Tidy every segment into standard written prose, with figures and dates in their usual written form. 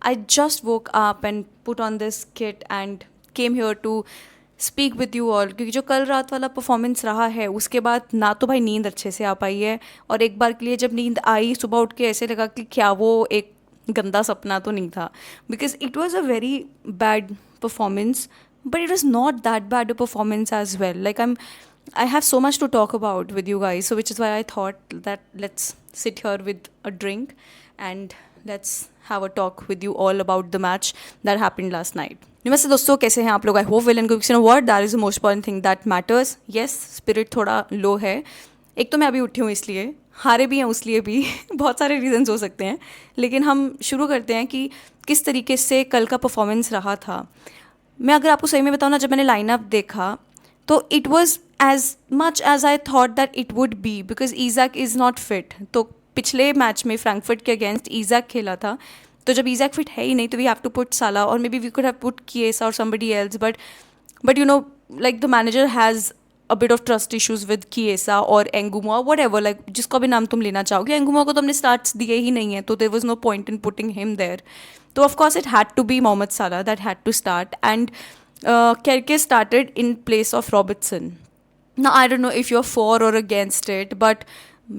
I just woke up and put on this kit and came here to speak with you all, क्योंकि जो कल रात वाला performance रहा है उसके बाद ना तो भाई नींद अच्छे से आ पाई है, और एक बार के लिए जब नींद आई सुबह उठ के ऐसे लगा कि क्या वो एक गंदा सपना तो नहीं था, because it was a very bad performance, but it was not that bad a performance as well. Like I have so much to talk about with you guys, so which is why I thought that let's sit here with a drink and let's have a talk with you all about the match that happened last night. नमस्ते दोस्तों, कैसे हैं आप लोग? I hope well and good. You know what, that is the most important thing that matters. Yes, spirit थोड़ा लो है. एक तो मैं अभी उठी हूँ इसलिए, हारे भी हैं उसलिए भी बहुत सारे रीजंस हो सकते हैं, लेकिन हम शुरू करते हैं कि किस तरीके से कल का परफॉर्मेंस रहा था. मैं अगर आपको सही में बताऊँ ना, जब मैंने लाइनअप देखा तो it was as much as I thought that it would be, because Isak is not fit. तो पिछले मैच में फ्रैंकफर्ट के अगेंस्ट ईजैक खेला था, तो जब ईजैक फिट है ही नहीं तो we have to put Sala, or maybe we could have put Kiesa or somebody else, but you know, like the manager has a bit of trust issues with Kiesa or Enguma, what ever, like जिसका भी नाम तुम लेना चाहोगे. एंगुमा को तो हमने starts दिए ही नहीं है, तो there was no point in putting him there. तो of course it had to be Mohamed Salah that had to start, and Kerke started in place of Robertson. Now I don't know if you're for or against it, but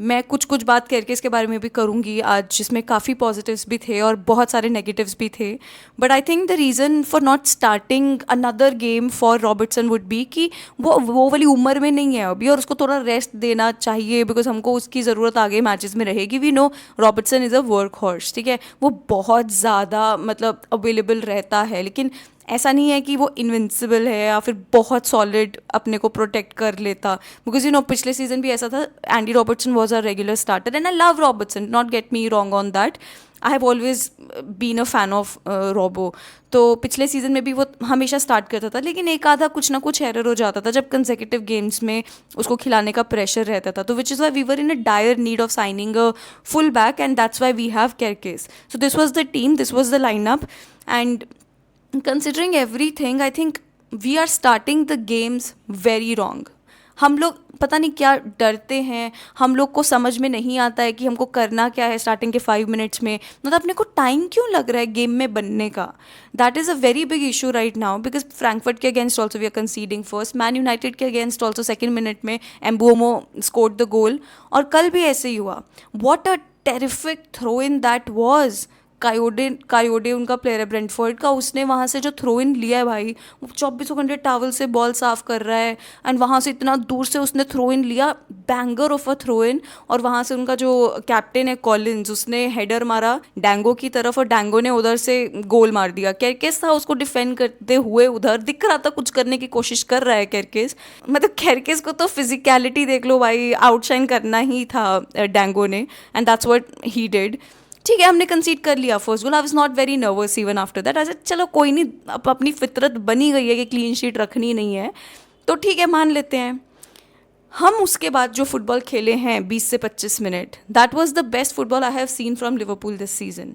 मैं कुछ बात केरकेस के बारे में भी करूँगी आज, जिसमें काफ़ी पॉजिटिव्स भी थे और बहुत सारे नेगेटिव्स भी थे. But I think the reason for not starting another game for Robertson would be कि वो वाली उम्र में नहीं है अभी, और उसको थोड़ा रेस्ट देना चाहिए, बिकॉज हमको उसकी ज़रूरत आगे मैचेस में रहेगी. We know Robertson is a workhorse, ठीक है, वो बहुत ज़्यादा मतलब अवेलेबल रहता है, लेकिन ऐसा नहीं है कि वो इनविंसिबल है या फिर बहुत सॉलिड अपने को प्रोटेक्ट कर लेता. बिकॉज यू नो पिछले सीजन भी ऐसा था, Andy Robertson was a regular starter and I love Robertson, not get me wrong on that. I have always been a fan of Robo. तो पिछले सीजन में भी वो हमेशा स्टार्ट करता था, लेकिन एक आधा कुछ ना कुछ एरर हो जाता था जब कंसेक्यूटिव गेम्स में उसको खिलाने का प्रेशर रहता था. तो which is why we were in a dire need of signing a full back, and that's why we have Kerkez. So this was the team, this was the lineup, and considering everything, I think we are starting the games very wrong. हम लोग पता नहीं क्या डरते हैं, हम लोग को समझ में नहीं आता है कि हमको करना क्या है स्टार्टिंग के 5 मिनट्स में. मतलब अपने को टाइम क्यों लग रहा है गेम में बनने का? That is a very big issue right now, because Frankfurt के against also we are conceding first, Man United के अगेंस्ट ऑल्सो सेकेंड मिनट में एम्बुमो स्कोर्ड द गोल, और कल भी ऐसे ही हुआ. What a terrific throw in that was. Kayode उनका प्लेयर है ब्रेंटफोर्ड का, उसने वहाँ से जो थ्रो इन लिया है भाई, वो 24 घंटे टावल से बॉल साफ कर रहा है, एंड वहाँ से इतना दूर से उसने थ्रो इन लिया, banger of a throw in. और वहाँ से उनका जो कैप्टन है कॉलिन्स, उसने हेडर मारा डैंगो की तरफ और डैंगो ने उधर से गोल मार दिया. केरकेस था उसको डिफेंड करते हुए, उधर दिख रहा था कुछ करने की कोशिश कर रहा है केरकेस. मतलब केरकेस को तो फिजिकलिटी देख लो भाई, आउटशाइन करना ही था डैंगो ने, and that's what he did. ठीक है, हमने कंसीड कर लिया first goal. I was not very nervous even after that. ऐसे चलो कोई नहीं, अब अपनी फितरत बनी गई है कि क्लीन शीट रखनी नहीं है, तो ठीक है मान लेते हैं. हम उसके बाद जो फुटबॉल खेले हैं 20 से 25 minute, that was the best football I have seen from Liverpool this season.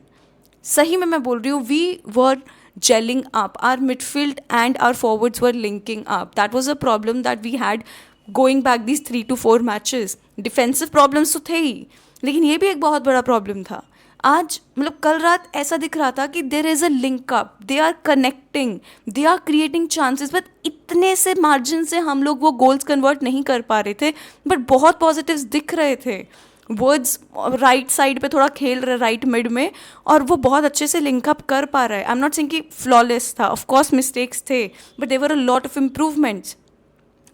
सही में मैं बोल रही हूँ, we were gelling up. Our midfield and our forwards were linking up. That was a problem that we had going back these 3 to 4 matches. Defensive problems तो थे ही, लेकिन ये भी एक बहुत बड़ा प्रॉब्लम था. आज मतलब कल रात ऐसा दिख रहा था कि there is a link up, they are connecting, they are creating chances, but इतने से मार्जिन से हम लोग वो गोल्स कन्वर्ट नहीं कर पा रहे थे. बट बहुत पॉजिटिव्स दिख रहे थे. वर्ड्स राइट साइड पे थोड़ा खेल रहे, राइट मिड में, और वो बहुत अच्छे से लिंकअप कर पा रहा है. आई एम नॉट सेइंग कि फ्लॉलेस था, ऑफकोर्स मिस्टेक्स थे, but there were a lot of improvements.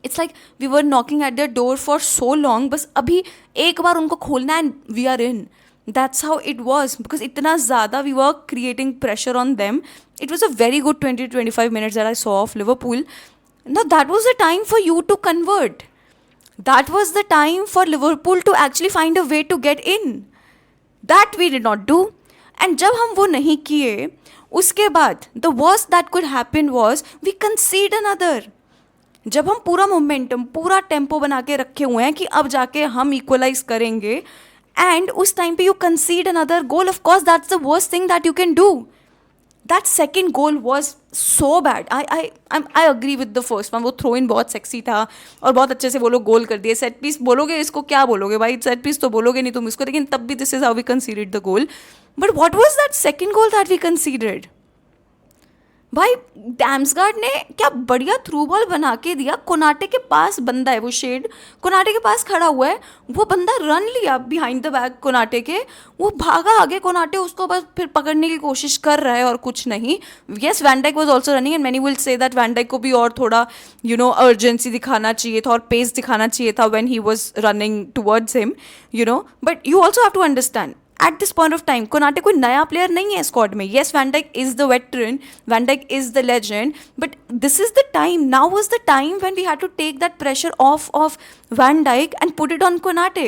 It's like we were knocking at the door for so long, बस अभी एक बार उनको खोलना and we are in. That's how it was, because इतना ज़्यादा we were creating pressure on them. It was a very good 20 to 25 minutes that I saw of Liverpool. Now that was the time for you to convert. That was the time for Liverpool to actually find a way to get in. That we did not do. And जब हम वो नहीं किए, उसके बाद the worst that could happen was we concede another. जब हम पूरा मोमेंटम, पूरा टेम्पो बना के रखे हुए हैं कि अब जाके हम इक्वलाइज करेंगे, एंड उस टाइम पे you कंसीड another goal, of course that's the worst thing that you can do. That second goal was so bad. I agree with the first one. वो थ्रो इन बहुत सेक्सी था और बहुत अच्छे से वो लोग गोल कर दिए. सेट पीस बोलोगे इसको, क्या बोलोगे भाई, सेट पीस तो बोलोगे नहीं तुम इसको, लेकिन तब भी this is how we considered the goal. But what was that second goal that we conceded? भाई डैम्सगार्ड ने क्या बढ़िया थ्रू बॉल बना के दिया, कोनाटे के पास बंदा है, वो शेड कोनाटे के पास खड़ा हुआ है, वो बंदा रन लिया बिहाइंड द बैक कोनाटे के, वो भागा आगे, कोनाटे उसको बस फिर पकड़ने की कोशिश कर रहा है और कुछ नहीं. Yes, Van Dijk was also running and many will say that Van Dijk को भी और थोड़ा अर्जेंसी दिखाना चाहिए था और पेस दिखाना चाहिए था when he was running towards him, but you also have to understand at this point of time, Konate कोई नया प्लेयर नहीं है स्क्वाड में. Yes, Van Dijk is the veteran, Van Dijk is the legend, but this is the time, now was the time when we had to take that pressure off of Van Dijk and put it on Konate.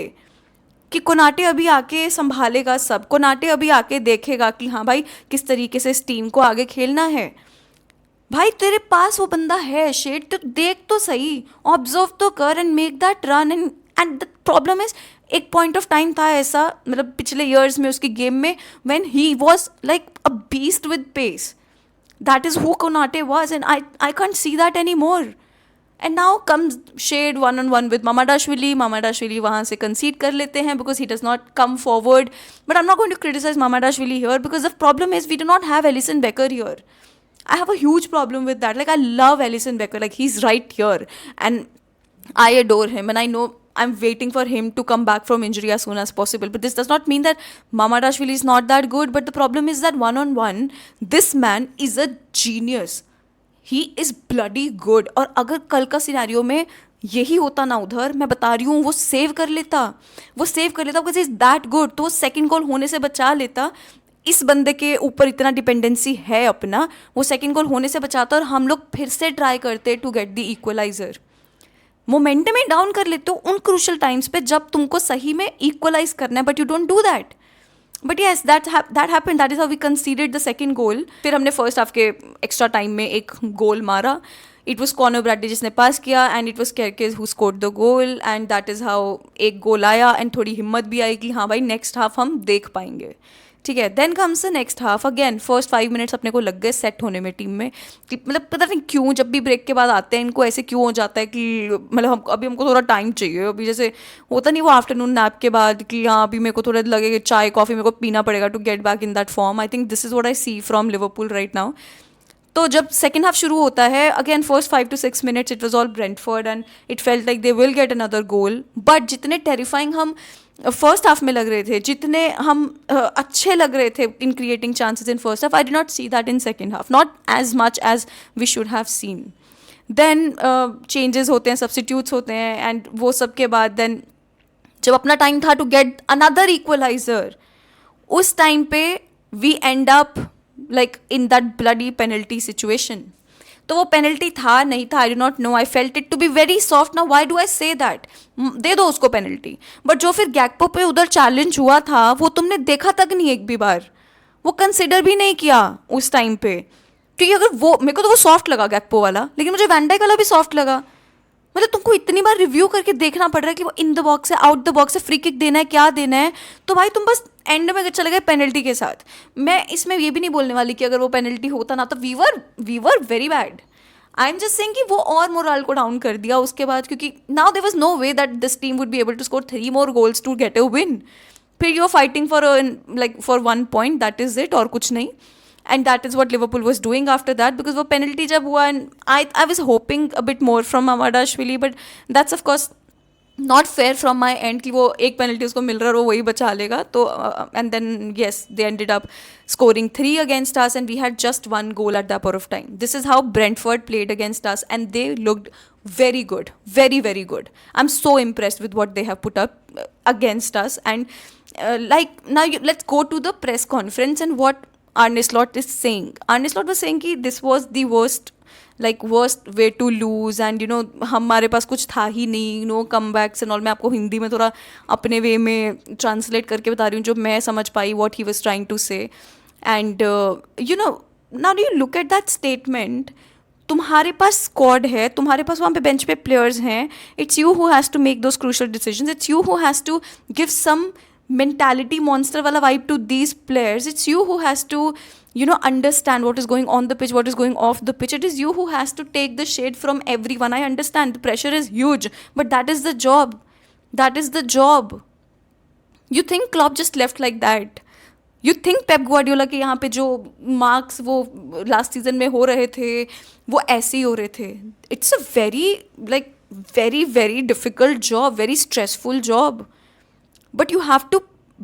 कि Konate अभी आके संभालेगा सब, Konate अभी आके देखेगा कि हाँ भाई किस तरीके से इस टीम को आगे खेलना है. भाई तेरे पास वो बंदा है शेड, तो देख तो सही, ऑब्जर्व तो कर and make that run. And the problem is, एक पॉइंट ऑफ टाइम था ऐसा, मतलब पिछले ईयर्स में उसकी गेम में, when he was like a beast with pace. That is who Konate was and I can't see that any more. And now comes shed 1-on-1 with Mamardashvili. Mamardashvili वहाँ से concede कर लेते हैं because he does not come forward. But I am not going to criticise Mamardashvili here because the problem is we do not have Alisson Becker here. I have a huge problem with that. Like, I love Alisson Becker. Like, he's right here. And I adore him. And I know I'm waiting for him to come back from injury as soon as possible. But this does not mean that Mamadashvili is not that good. But the problem is that one-on-one, this man is a genius. He is bloody good. और अगर कल का scenario में यही होता ना उधर, मैं बता रही हूँ, वो सेव कर लेता बिकॉज इज दैट गुड. तो वो सेकेंड गोल होने से बचा लेता. इस बंदे के ऊपर इतना डिपेंडेंसी है अपना, वो सेकंड गोल होने से बचाता और हम लोग फिर से ट्राई करते to get the equaliser. Momentum ही डाउन कर लेते हो उन क्रूशल टाइम्स पे जब तुमको सही में इक्वलाइज करना है, but you don't do that. But yes, that happened. That is how we considered the second goal. फिर हमने फर्स्ट हाफ के एक्स्ट्रा टाइम में एक गोल मारा. इट वॉज कॉनर ब्रैडली जिसने पास किया and it was Kerkez who scored the goal. And that is how एक goal आया एंड थोड़ी हिम्मत भी आई कि हाँ भाई नेक्स्ट हाफ हम देख पाएंगे. ठीक है, then comes the next half. Again first 5 minutes अपने को लग गए सेट होने में टीम में. कि मतलब पता नहीं क्यों जब भी ब्रेक के बाद आते हैं इनको ऐसे क्यों हो जाता है कि मतलब हमको थोड़ा टाइम चाहिए. अभी जैसे होता नहीं वो आफ्टरनून नैप के बाद कि हाँ अभी मेरे को थोड़ा लगेगा चाय कॉफ़ी मेरे को पीना पड़ेगा to get back in that form. I think this is what I see from Liverpool right now. तो जब सेकेंड हाफ शुरू होता है, again first 5 to 6 minutes it was all Brentford and it felt like they will get another goal. But जितने terrifying हम first half में लग रहे थे, जितने हम अच्छे लग रहे थे in creating chances in first half, I did not see that in second half, not as much as we should have seen. Then changes होते हैं, सब्सटीट्यूट्स होते हैं एंड वो सब के बाद देन जब अपना टाइम था टू गेट अनदर इक्वलाइजर, उस टाइम पे we end up like in that bloody penalty situation. तो वो पेनल्टी था नहीं था, I do not know. I felt it to be very soft. Now why do I say that? दे दो उसको penalty. But जो फिर गैक्पो पे उधर चैलेंज हुआ था वो तुमने देखा तक नहीं एक भी बार, वो कंसिडर भी नहीं किया उस टाइम पे. क्योंकि अगर वो मेरे को तो वो सॉफ्ट लगा गैक्पो वाला, लेकिन मुझे वैन डाइक वाला भी सॉफ्ट लगा. मतलब तुमको इतनी बार रिव्यू करके देखना पड़ रहा है कि वो इन द बॉक्स है, आउट द बॉक्स है, फ्री किक देना है, क्या देना है. तो भाई तुम बस एंड में चले गए पेनल्टी के साथ. मैं इसमें ये भी नहीं बोलने वाली कि अगर वो पेनल्टी होता ना तो we were very bad. I am just saying कि वो और मोरल को डाउन कर दिया उसके बाद, क्योंकि now there was no way that this team would be able to score 3 more goals to get a win. फिर you are fighting for 1 point, that is it, और कुछ नहीं. And that is what Liverpool was doing after that, because वो penalty जब हुआ and I was hoping a bit more from Mamadashvili, but that's of course not fair from my end कि वो एक penalty उसको मिल रहा है और वो वही बचा लेगा. तो and then yes, they ended up scoring 3 against us and we had just 1 goal at that point of time. This is how Brentford played against us and they looked very good, very very good. I'm so impressed with what they have put up against us. And like now let's go to the press conference and what Arne Slot is saying. Arne Slot was saying कि this was the worst way to lose and you know हमारे पास कुछ था ही नहीं, no comebacks and all. मैं आपको हिंदी में थोड़ा अपने वे में ट्रांसलेट करके बता रही हूँ जो मैं समझ पाई what he was trying to say. And you know, now do you look at that statement? तुम्हारे पास स्क्वाड है, तुम्हारे पास वहाँ पे बेंच पे प्लेयर्स हैं. It's you who has to make those crucial decisions. It's you who has to give some mentality monster wala vibe to these players. It's you who has to understand what is going on the pitch, what is going off the pitch. It is you who has to take the shade from everyone. I understand the pressure is huge, but that is the job. You think Klopp just left like that? You think Pep Guardiola के यहाँ पे जो marks वो last season में हो रहे थे वो ऐसे ही हो रहे थे? It's a very like very very difficult job, very stressful job, but you have to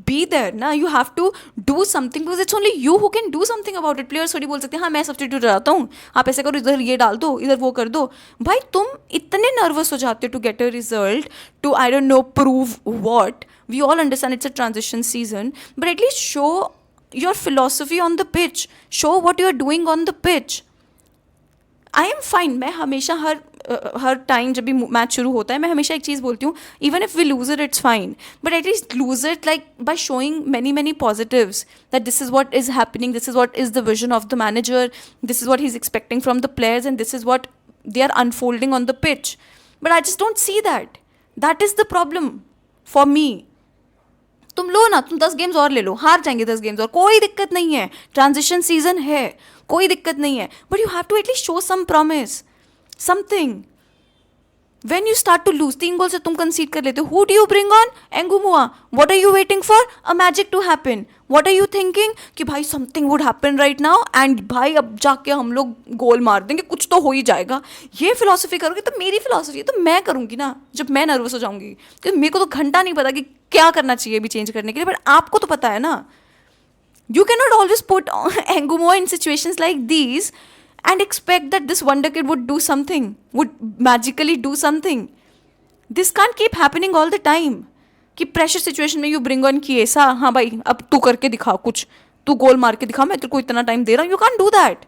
be there ना, you have to do something because it's only you who can do something about it. Players थोड़ी बोल सकते हैं हाँ मैं substitute रहता हूँ, आप ऐसे करो, इधर ये डाल दो, इधर वो कर दो. भाई तुम इतने नर्वस हो जाते हो to get a result, to I don't know prove what. We all understand it's a transition season, but at least show your philosophy on the pitch, show what you are doing on the pitch. I am fine. मैं हमेशा हर time जब भी match शुरू होता है मैं हमेशा एक चीज़ बोलती हूँ, even if we lose it it's fine, but at least lose it like by showing many many positives that this is what is happening, this is what is the vision of the manager, this is what he is expecting from the players and this is what they are unfolding on the pitch. But I just don't see that. That is the problem for me. तुम लो ना, तुम 10 games और ले लो, हार जाएंगे 10 games और, कोई दिक्कत नहीं है, ट्रांजिशन सीजन है, कोई दिक्कत नहीं है, but you have to at least show some promise, something. When you start to lose, 3 goal से तुम कंसीड कर लेते हो, who do you bring on? Engumua. What are you waiting for? A magic to happen. What are you thinking? कि भाई something would happen right now and भाई अब जाके हम लोग गोल मार देंगे, कुछ तो हो ही जाएगा. ये फिलोसफी करोगे तो मेरी फिलोसफी है तो मैं करूँगी ना जब मैं नर्वस हो जाऊँगी, क्योंकि मेरे को तो घंटा नहीं पता कि क्या करना चाहिए भी चेंज करने के लिए, बट आपको तो पता है ना. You cannot always put Engumua in situations like these and expect that this wonder kid would do something, would magically do something. This can't keep happening all the time. कि pressure situation में you bring on कि ऐसा, हाँ भाई अब तू करके दिखा कुछ, तू गोल मार के दिखा, मैं तेरे को इतना टाइम दे रहा हूँ. You can't do that.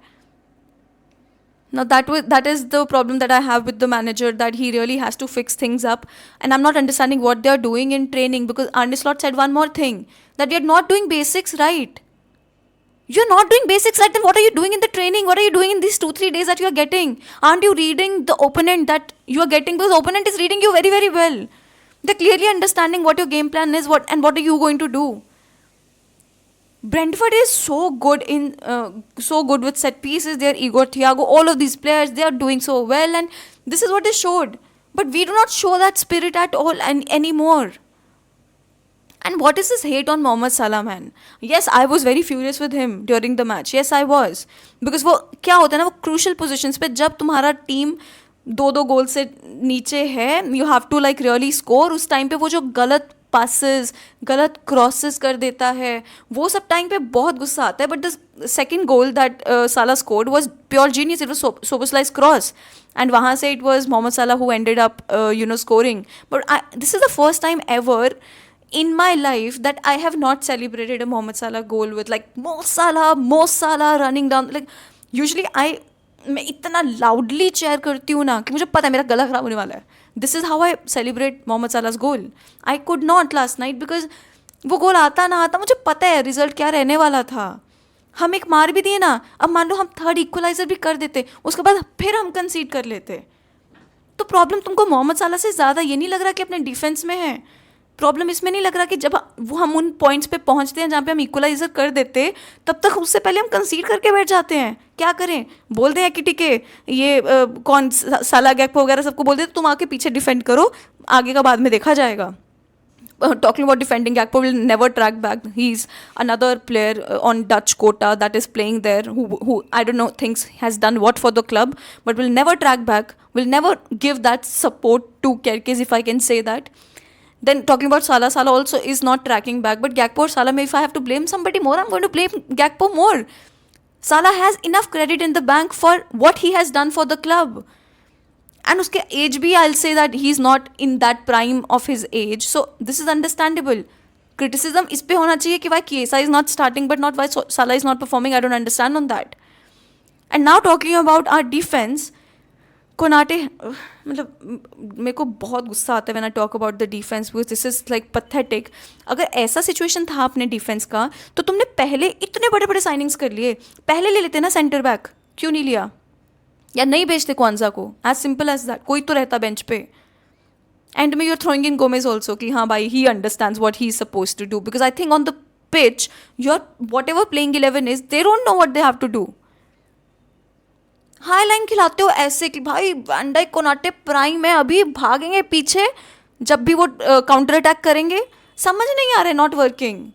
Now that is the problem that I have with the manager, that he really has to fix things up, and I'm not understanding what they are doing in training, because Arne Slot said one more thing, that they are not doing basics right. You're not doing basics right, then what are you doing in the training? What are you doing in these 2-3 days that you are getting? Aren't you reading the opponent that you are getting? Because opponent is reading you very, very well. They're clearly understanding what your game plan is, what are you going to do. Brentford is so good with set pieces. They're Igor Thiago, all of these players, they are doing so well, and this is what they showed. But we do not show that spirit at all anymore. And what is this hate on Mohamed Salah, man? Yes, I was very furious with him during the match. Yes, I was. Because वो क्या होता है ना, वो crucial positions पे जब तुम्हारा team 2-2 गोल से नीचे है, you have to like really score. उस टाइम पे वो जो गलत passes, गलत crosses कर देता है, वो सब टाइम पे बहुत गुस्सा आता है. But the second goal that Salah scored was pure genius. It was Szoboszlai's cross. And वहाँ से it was Mohamed Salah who ended up scoring. But this is the first time ever in my life that I have not celebrated a Mohamed Salah goal with like Mo Salah running down. Like usually मैं इतना loudly cheer करती हूँ ना कि मुझे पता है मेरा गला खराब होने वाला है. This is how I celebrate Mohamed Salah's goal. I could not last night because वो गोल आता ना आता मुझे पता है रिजल्ट क्या रहने वाला था. हम एक मार भी दिए ना, अब मान लो हम थर्ड इक्वलाइजर भी कर देते, उसके बाद फिर हम कंसीड कर लेते. तो प्रॉब्लम तुमको मोहम्मद साला से ज़्यादा ये नहीं लग रहा कि अपने डिफेंस में है. प्रॉब्लम इसमें नहीं लग रहा कि जब वो हम उन पॉइंट्स पे पहुंचते हैं जहाँ पे हम इक्वलाइजर कर देते, तब तक उससे पहले हम कंसीड करके बैठ जाते हैं. क्या करें, बोल दें कि ठीक है ये कौन साला गैक्पो वगैरह सबको बोल दे तुम आके पीछे डिफेंड करो, आगे का बाद में देखा जाएगा. Talking about defending, Gakpo will never track back. He's another player on Dutch quota that is playing there who I don't know thinks has done what for the club, but will never track back, will never give that support to Kerkez, if I can say that. Then talking about Salah also is not tracking back, but Gakpo or Salah, if I have to blame somebody more, I'm going to blame Gakpo more. Salah has enough credit in the bank for what he has done for the club. And uske age bhi, I'll say that he's not in that prime of his age. So this is understandable. Criticism is pe hona chahiye ki why Chiesa is not starting but not why Salah is not performing. I don't understand on that. And now talking about our defense, Konate मतलब मेरे को बहुत गुस्सा आता है when I talk about the defence because this is like pathetic. अगर ऐसा situation था अपने डिफेंस का तो तुमने पहले इतने बड़े बड़े साइनिंग्स कर लिए, पहले ले लेते ना सेंटर बैक, क्यों नहीं लिया? या नहीं भेजते क्वांजा को, एज सिंपल एज दैट. कोई तो रहता बेंच पे. एंड में you are throwing in Gomez also कि हाँ भाई he understands what he is suppose to do, because I think on the pitch your whatever playing 11 is they don't know what they have to do. High line खिलाते हो ऐसे कि भाई van Dyke Konate prime है, अभी भागेंगे पीछे जब भी वो काउंटर अटैक करेंगे. समझ नहीं आ रहा है, not working.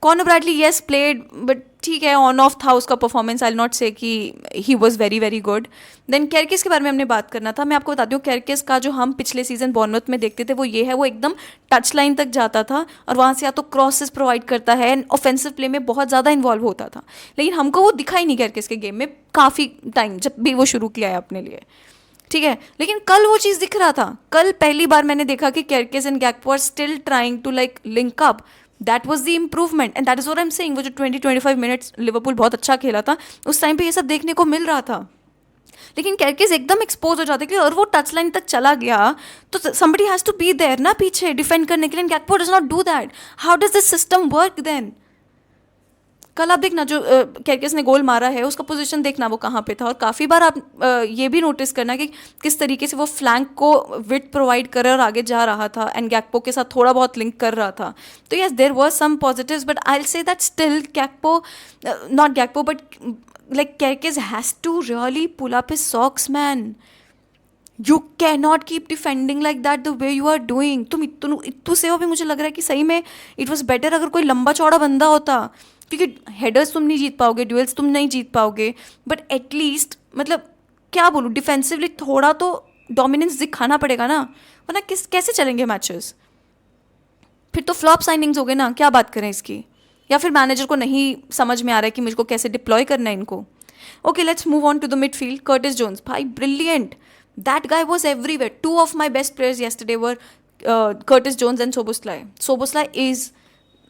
Conor Bradley yes played, but ठीक है, ऑन ऑफ था उसका performance, I will not say कि he was very very good. Then Kerkez के बारे में हमने बात करना था. मैं आपको बताती हूँ, केरकेस का जो हम पिछले सीजन बॉर्नमouth में देखते थे वो ये है, वो एकदम टच लाइन तक जाता था और वहाँ से या तो क्रॉसेस प्रोवाइड करता है एंड ऑफेंसिव प्ले में बहुत ज़्यादा इन्वॉल्व होता था. लेकिन हमको वो दिखा ही नहीं केरकेस के गेम में काफ़ी टाइम, जब भी वो शुरू किया है अपने लिए. ठीक है, लेकिन कल वो चीज़ दिख रहा था. कल पहली बार मैंने देखा कि Kerkez and Gakpo are still trying to like link up. That was the improvement and that is what I am saying. वो जो 20-25 मिनट्स लिवरपूल बहुत अच्छा खेला था, उस टाइम पे ये सब देखने को मिल रहा था. लेकिन केरकेस एकदम एक्सपोज हो जाते कि और वो टच लाइन तक चला गया तो somebody has to be there ना पीछे डिफेंड करने के लिए. Gakpo does not do that. How does this system work then? कल आप देखना जो केरकेस ने गोल मारा है उसका पोजीशन देखना वो कहाँ पे था. और काफ़ी बार आप ये भी नोटिस करना कि किस तरीके से वो फ्लैंक को विड्थ प्रोवाइड कर और आगे जा रहा था एंड गैक्पो के साथ थोड़ा बहुत लिंक कर रहा था. तो yes, there were some positives, but I will say that still Gakpo, not Gakpo but like Kerkez has to really pull up his socks, man. You cannot keep defending like that the way you are doing. तुम इतू से हो भी मुझे लग रहा है कि सही में it was better अगर कोई लंबा चौड़ा बंदा होता, क्योंकि हेडर्स तुम नहीं जीत पाओगे, ड्यूएल्स तुम नहीं जीत पाओगे, बट एटलीस्ट मतलब क्या बोलूँ, डिफेंसिवली थोड़ा तो डोमिनेंस दिखाना पड़ेगा ना, वरना कैसे चलेंगे मैचेस. फिर तो फ्लॉप साइनिंग्स हो गए ना, क्या बात करें इसकी. या फिर मैनेजर को नहीं समझ में आ रहा है कि मुझको कैसे डिप्लॉय करना है इनको. Okay, let's move on to the midfield. Curtis Jones, भाई brilliant. That guy was everywhere. 2 of my best players yesterday were Curtis Jones and Szoboszlai.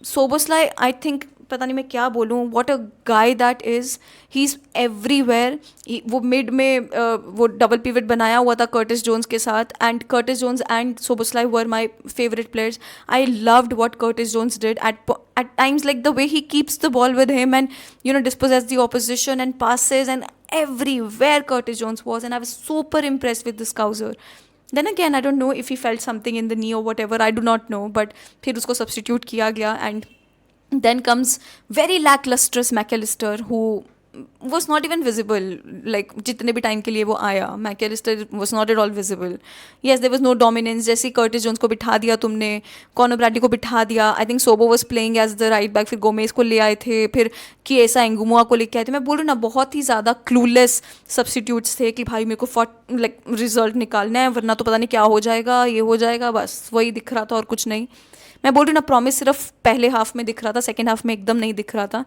Szoboszlai I think, पता नहीं मैं क्या बोलूँ, what a guy that is. He is everywhere. वो mid में वो double pivot बनाया हुआ था कर्टिस जोन्स के साथ, and Curtis Jones and Szoboszlai were my favourite players. I loved what Curtis Jones did at times, like the way he keeps the ball with him and dispossess the opposition and passes, and everywhere Curtis Jones was, and I was super impressed with this Scouser. Then again, I don't know if he felt something in the knee or whatever, I do not know, but फिर उसको substitute किया गया. And then comes very lacklustrous McAllister, who was not even visible. Like जितने भी time के लिए वो आया, McAllister was not at all visible. Yes, there was no dominance. जैसे कर्टिस जोन्स को बिठा दिया तुमने, कॉनर ब्रैडली को बिठा दिया. I think Sobo was playing as the right back. फिर गोमेज को ले आए थे, फिर किएसा एंगुमुआ को लेके आए थे. मैं बोल रही हूँ ना, बहुत ही ज़्यादा क्लूलेस सब्सटीट्यूट्स थे कि भाई मेरे को लाइक रिजल्ट निकालना है, वरना तो पता नहीं क्या हो जाएगा, ये हो जाएगा. बस वही दिख रहा था और कुछ नहीं. मैं बोल रही हूँ ना, प्रॉमिस सिर्फ पहले हाफ में दिख रहा था, सेकेंड हाफ में एकदम नहीं दिख रहा था.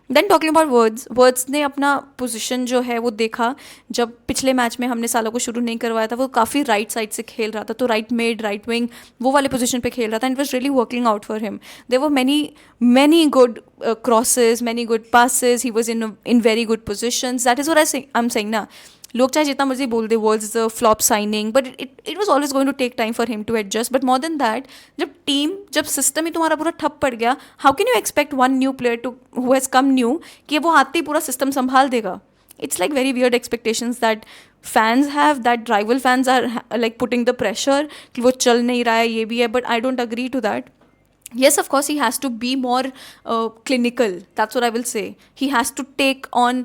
देन टॉकिंग अबाउट वर्ड्स ने अपना पोजीशन जो है वो देखा. जब पिछले मैच में हमने साला को शुरू नहीं करवाया था, वो काफ़ी राइट साइड से खेल रहा था, तो राइट मिड, राइट विंग, वो वाले पोजीशन पे खेल रहा था. And it was really working out for him. There were many good crosses, many good passes. He was in very good positions. That is what I am saying ना. लोग चाहे जितना मर्जी बोल दे Wirtz is a flop signing, but it was always going to take time for him to adjust. But more than that, जब system ही तुम्हारा पूरा ठप पड़ गया, how can you expect one new player to who has come new कि वो आते ही पूरा सिस्टम संभाल देगा. It's like very weird expectations that fans have, that rival fans are like putting the pressure कि वो चल नहीं रहा है, ये भी है, but I don't agree to that. Yes, of course, he has to be more clinical. That's what I will say. He has to take on,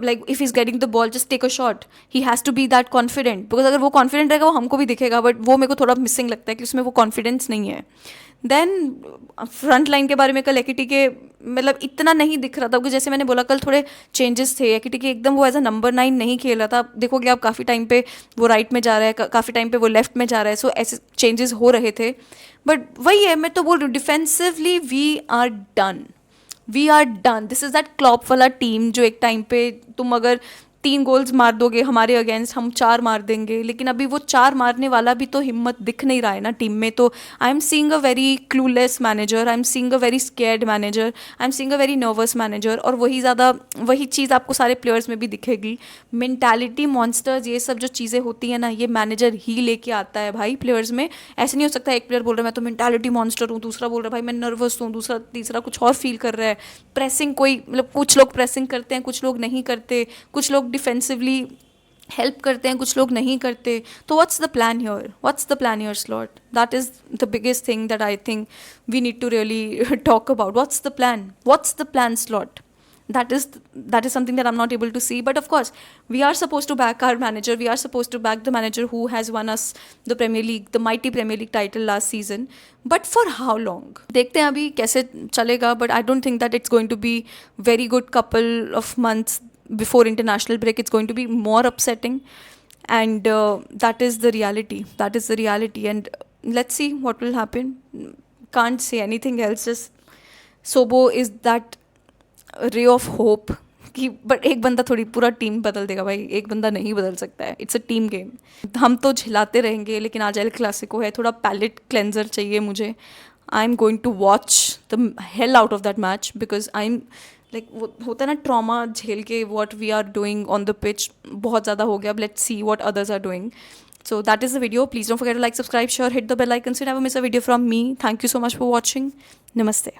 like if he's getting the ball, just take a shot. He has to be that confident. Because अगर वो confident रहेगा वो हमको भी दिखेगा, but वो मेरे को थोड़ा missing लगता है कि उसमें वो confidence नहीं है. देन फ्रंट लाइन के बारे में कल एकिटी के मतलब इतना नहीं दिख रहा था, क्योंकि जैसे मैंने बोला कल थोड़े चेंजेस थे. एकिटी के एकदम वो एज अ नंबर 9 नहीं खेल रहा था. देखोगे आप काफ़ी टाइम पे वो राइट में जा रहा है, काफ़ी टाइम पे वो लेफ्ट में जा रहा है. सो ऐसे चेंजेस हो रहे थे. बट वही है, मैं तो बोल रही हूँ, defensively we are done. This is that Klopp वाला टीम जो एक टाइम पे तुम अगर 3 गोल्स मार दोगे हमारे अगेंस्ट, हम 4 मार देंगे. लेकिन अभी वो 4 मारने वाला भी तो हिम्मत दिख नहीं रहा है ना टीम में. तो I am seeing a very clueless manager, I am seeing a very scared manager, I am seeing a very nervous manager. और वही चीज़ आपको सारे प्लेयर्स में भी दिखेगी. मेंटालिटी मॉन्स्टर्स, ये सब जो चीज़ें होती हैं ना, ये मैनेजर ही लेके आता है भाई प्लेयर्स में. ऐसे नहीं हो सकता एक प्लेयर बोल रहा है मैं तो मेंटालिटी मॉन्स्टर हूँ, दूसरा बोल रहा है भाई मैं नर्वस हूँ, दूसरा तीसरा कुछ और फील कर रहा है. प्रेसिंग कोई मतलब कुछ लोग प्रेसिंग करते हैं, कुछ लोग नहीं करते, कुछ लोग डिफेंसिवली हेल्प करते हैं, कुछ लोग नहीं करते. तो what's the plan here Slot? That is the biggest thing that I think we need to really talk about. What's the plan Slot? that is that is something that I'm not able to see. But of course, we are supposed to back our manager. We are supposed to back the manager who has won us the Premier League, the mighty Premier League title last season. But for how long? देखते हैं अभी कैसे चलेगा. But I don't think that it's going to be very good couple of months before international break. It's going to be more upsetting, and that is the reality. That is the reality, and let's see what will happen. Can't say anything else. Just Sobo is that ray of hope कि but एक बंदा थोड़ी पूरा team बदल देगा भाई. एक बंदा नहीं बदल सकता है. It's a team game. हम तो झिलाते रहेंगे, लेकिन आज एल क्लासिको है, थोड़ा पैलेट क्लेंजर चाहिए मुझे. I am going to watch the hell out of that match because I am like वो होता है ना ट्रॉमा झेल के what we are doing on the pitch बहुत ज़्यादा हो गया. Let's see what others are doing. So that is the video. Please don't forget to like, subscribe, share, hit the bell icon so you never miss a video from me. Thank you so much for watching. Namaste.